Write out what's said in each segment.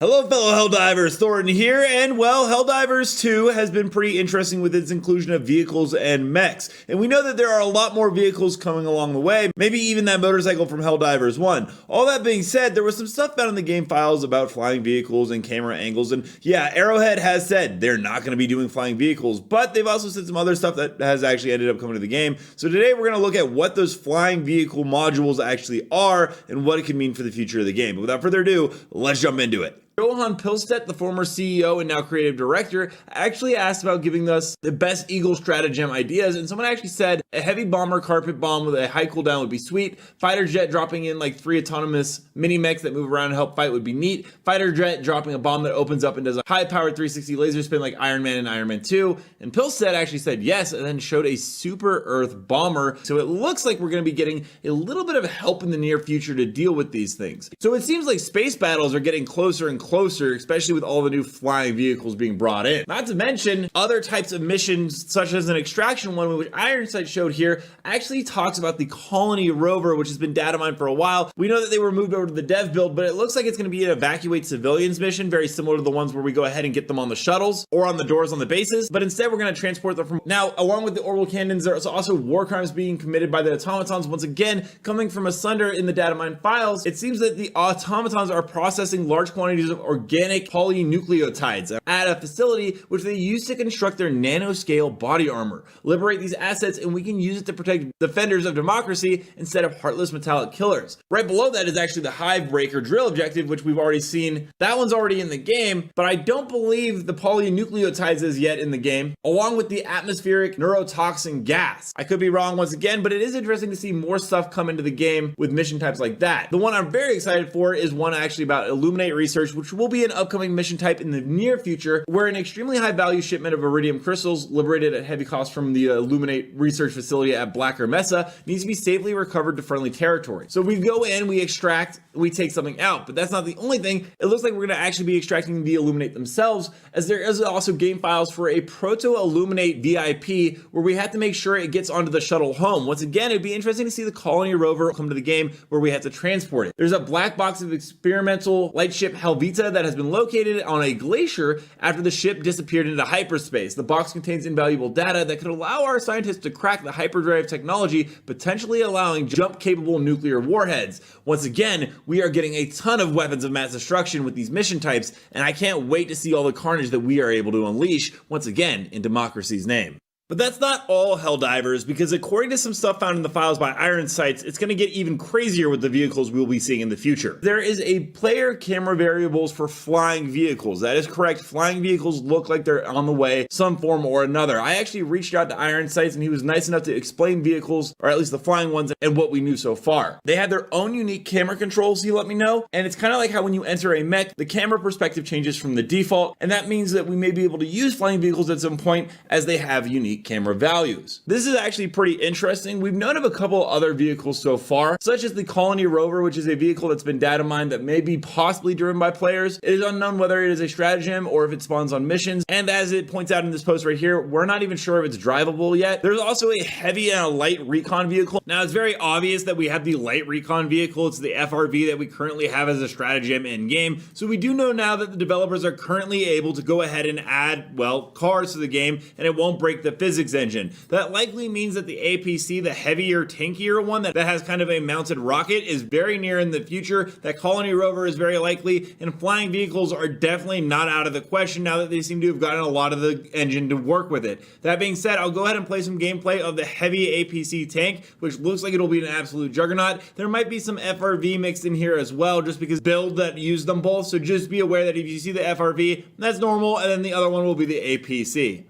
Hello fellow Helldivers, Thornton here, and well, Helldivers 2 has been pretty interesting with its inclusion of vehicles and mechs, and we know that there are a lot more vehicles coming along the way, maybe even that motorcycle from Helldivers 1. All that being said, there was some stuff found in the game files about flying vehicles and camera angles, and yeah, Arrowhead has said they're not going to be doing flying vehicles, but they've also said some other stuff that has actually ended up coming to the game. So today we're going to look at what those flying vehicle modules actually are and what it can mean for the future of the game. But without further ado, let's jump into it. Johan Pilstedt, the former CEO and now creative director, actually asked about giving us the best Eagle stratagem ideas, and someone actually said a heavy bomber carpet bomb with a high cooldown would be sweet. Fighter jet dropping in like 3 autonomous mini mechs that move around and help fight would be neat. Fighter jet dropping a bomb that opens up and does a high powered 360 laser spin like Iron Man and Iron Man 2. And Pilstedt actually said yes, and then showed a super Earth bomber. So it looks like we're going to be getting a little bit of help in the near future to deal with these things. So it seems like space battles are getting closer and closer, especially with all the new flying vehicles being brought in. Not to mention other types of missions, such as an extraction one, which Ironsight showed here, actually talks about the colony rover, which has been data mined for a while. We know that they were moved over to the dev build, but it looks like it's going to be an evacuate civilians mission, very similar to the ones where we go ahead and get them on the shuttles or on the doors on the bases, but instead we're going to transport them from. Now, along with the orbital cannons, there's also war crimes being committed by the automatons. Once again, coming from Asunder in the data mine files, it seems that the automatons are processing large quantities of organic polynucleotides at a facility which they use to construct their nanoscale body armor. Liberate these assets and we can use it to protect defenders of democracy instead of heartless metallic killers. Right below that is actually the hive breaker drill objective, which we've already seen. That one's already in the game, but I don't believe the polynucleotides is yet in the game, along with the atmospheric neurotoxin gas. I could be wrong once again, but it is interesting to see more stuff come into the game with mission types like that. The one I'm very excited for is one actually about Illuminate research, which will be an upcoming mission type in the near future, where an extremely high value shipment of iridium crystals liberated at heavy cost from the Illuminate research facility at Blacker Mesa needs to be safely recovered to friendly territory. So we go in, we extract, we take something out, but that's not the only thing. It looks like we're going to actually be extracting the Illuminate themselves, as there is also game files for a proto Illuminate VIP where we have to make sure it gets onto the shuttle home. Once again, it'd be interesting to see the colony rover come to the game where we have to transport it. There's a black box of experimental lightship Helvita that has been located on a glacier after the ship disappeared into hyperspace. The box contains invaluable data that could allow our scientists to crack the hyperdrive technology, potentially allowing jump-capable nuclear warheads. Once again, we are getting a ton of weapons of mass destruction with these mission types, and I can't wait to see all the carnage that we are able to unleash, once again, in democracy's name. But that's not all Helldivers, because according to some stuff found in the files by Ironsights, it's going to get even crazier with the vehicles we'll be seeing in the future. There is a player camera variables for flying vehicles. That is correct. Flying vehicles look like they're on the way, some form or another. I actually reached out to Ironsights and he was nice enough to explain vehicles, or at least the flying ones, and what we knew so far. They had their own unique camera controls, he let me know, and it's kind of like how when you enter a mech, the camera perspective changes from the default, and that means that we may be able to use flying vehicles at some point as they have unique camera values. This is actually pretty interesting. We've known of a couple other vehicles so far, such as the Colony Rover, which is a vehicle that's been data mined that may be possibly driven by players. It is unknown whether it is a stratagem or if it spawns on missions, and as it points out in this post right here, we're not even sure if it's drivable yet. There's also a heavy and a light recon vehicle. Now, it's very obvious that we have the light recon vehicle. It's the FRV that we currently have as a stratagem in game, so we do know now that the developers are currently able to go ahead and add, well, cars to the game, and it won't break the physics engine. That likely means that the APC, the heavier, tankier one that has kind of a mounted rocket, is very near in the future. That Colony Rover is very likely, and flying vehicles are definitely not out of the question now that they seem to have gotten a lot of the engine to work with it. That being said, I'll go ahead and play some gameplay of the heavy APC tank, which looks like it'll be an absolute juggernaut. There might be some FRV mixed in here as well, just because build that use them both, so just be aware that if you see the FRV, that's normal, and then the other one will be the APC.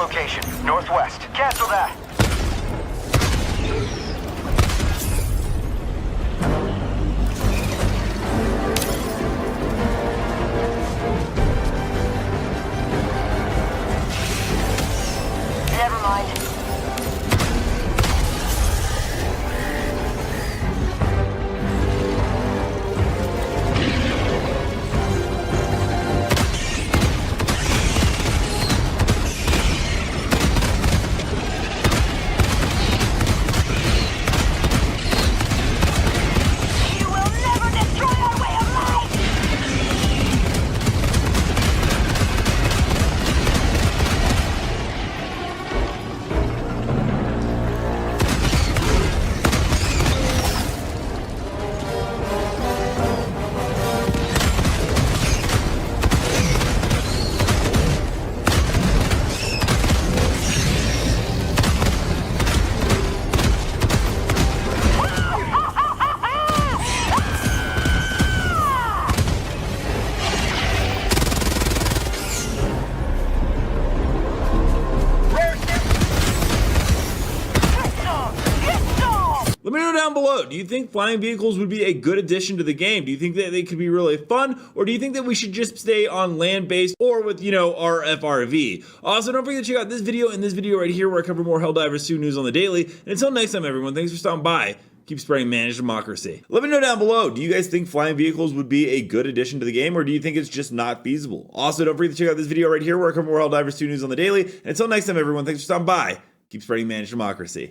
location, northwest. Cancel that. Never mind. Let me know down below, do you think flying vehicles would be a good addition to the game? Do you think that they could be really fun? Or do you think that we should just stay on land-based or with, our FRV? Also, don't forget to check out this video and this video right here where I cover more Helldivers 2 news on the daily. And until next time, everyone, thanks for stopping by. Keep spreading managed democracy. Let me know down below, do you guys think flying vehicles would be a good addition to the game, or do you think it's just not feasible? Also, don't forget to check out this video right here where I cover more Helldivers 2 news on the daily. And until next time, everyone, thanks for stopping by. Keep spreading managed democracy.